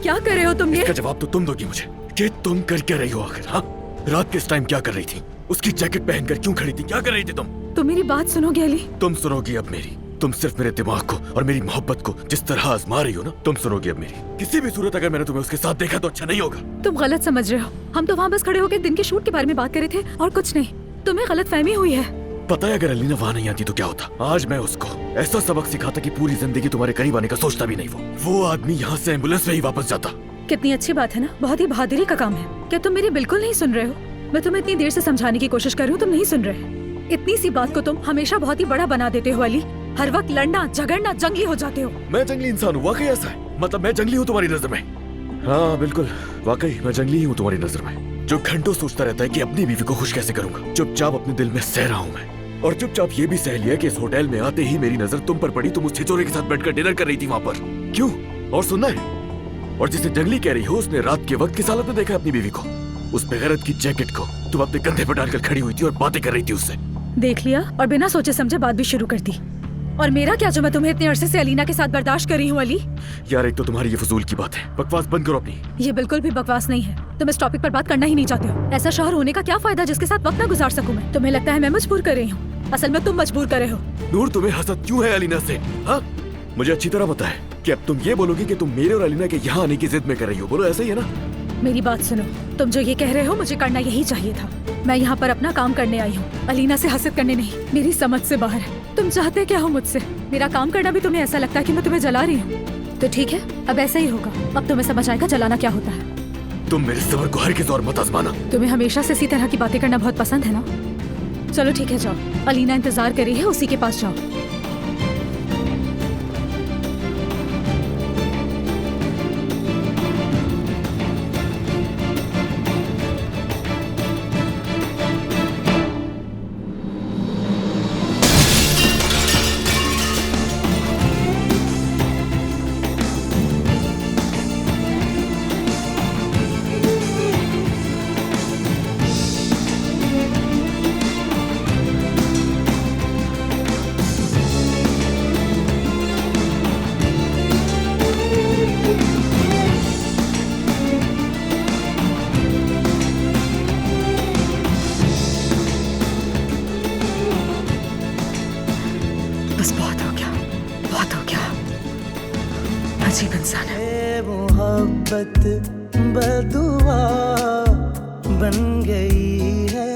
क्या कर रहे हो तुम ये? इसका जवाब तो तुम दोगी मुझे कि तुम कर क्या रही हो आखिर? हाँ, रात के इस टाइम क्या कर रही थी? उसकी जैकेट पहनकर क्यों खड़ी थी? क्या कर रही थी तुम मेरी बात सुनोगे अली? तुम सुनोगी अब मेरी। तुम सिर्फ मेरे दिमाग को और मेरी मोहब्बत को जिस तरह आजमा रही हो ना, तुम सुनोगे अब मेरी। किसी भी सूरत अगर मैंने तुम्हें उसके साथ देखा तो अच्छा नहीं होगा। तुम गलत समझ रहे हो। हम तो वहाँ बस खड़े होकर दिन के शूट के बारे में बात कर रहे थे और कुछ नहीं। तुम्हें गलत फहमी हुई है। पता है अगर अलीना वहाँ नहीं आती तो क्या होता? आज मैं उसको ऐसा सबक सिखाता कि पूरी जिंदगी तुम्हारे करीब आने का सोचता भी नहीं। वो आदमी यहाँ से एम्बुलेंस में ही वापस जाता। कितनी अच्छी बात है ना, बहुत ही बहादुरी का काम है। क्या तुम मेरी बिल्कुल नहीं सुन रहे हो? मैं तुम्हें इतनी देर से समझाने की कोशिश कर रही हूँ, तुम नहीं सुन रहे। इतनी सी बात को तुम हमेशा बहुत ही बड़ा बना देते हो अली। हर वक्त लड़ना झगड़ना जंगली हो जाते हो। मैं जंगली इंसान हूँ? वाकई ऐसा है? मतलब मैं जंगली हूँ तुम्हारी नजर में? हाँ बिल्कुल, वाकई मैं जंगली हूँ तुम्हारी नजर में, जो घंटों सोचता रहता है कि अपनी बीवी को खुश कैसे करूंगा। चुपचाप अपने दिल में सह रहा हूँ मैं, और चुपचाप ये भी सह लिया कि इस होटल में आते ही मेरी नजर तुम पर पड़ी। तुम उस छिछोरे के साथ बैठकर डिनर कर रही थी वहाँ पर। क्यों? और सुनना है, और जिसे जंगली कह रही हो उसने रात के वक्त किस हालत में देखा अपनी बीवी को? उस बेगैरत की जैकेट को तुम अपने कंधे पर डालकर खड़ी हुई थी और बातें कर रही थी उससे। देख लिया, और बिना सोचे समझे बात भी शुरू कर दी। और मेरा क्या जो मैं तुम्हें इतने अरसे से अलीना के साथ बर्दाश्त कर रही हूँ अली? यार एक तो तुम्हारी ये फजूल की बात है, बकवास बंद करो अपनी। ये बिल्कुल भी बकवास नहीं है। तुम इस टॉपिक पर बात करना ही नहीं चाहते हो। ऐसा शौहर होने का क्या फायदा जिसके साथ वक्त ना गुजार सकूं मैं? तुम्हें लगता है मैं मजबूर कर रही हूँ, असल में तुम मजबूर कर रहे हो। नूर तुम्हें हसद क्यों है अलीना से? हाँ, मुझे अच्छी तरह पता है कि अब तुम ये बोलोगी कि तुम मेरे और अलीना के यहाँ आने की जिद में कर रही हो। बोलो ऐसा ही है ना? मेरी बात सुनो, तुम जो ये कह रहे हो मुझे करना यही चाहिए था। मैं यहाँ पर अपना काम करने आई हूँ, अलीना से हसद करने नहीं। मेरी समझ से बाहर है। तुम चाहते क्या हो मुझसे? मेरा काम करना भी तुम्हें ऐसा लगता है कि मैं तुम्हें जला रही हूँ? तो ठीक है, अब ऐसा ही होगा। अब तुम्हें समझ आएगा जलाना क्या होता है। तुम मेरे सबर को हरगिज़ और मत आजमाना। तुम्हें हमेशा से इसी तरह की बातें करना बहुत पसंद है ना? चलो ठीक है, जाओ। अलीना इंतजार कर रही है, उसी के पास जाओ। बस बहुत हो गया, बहुत हो गया। अजीब इंसान है। मोहब्बत बदुआ बन गई है।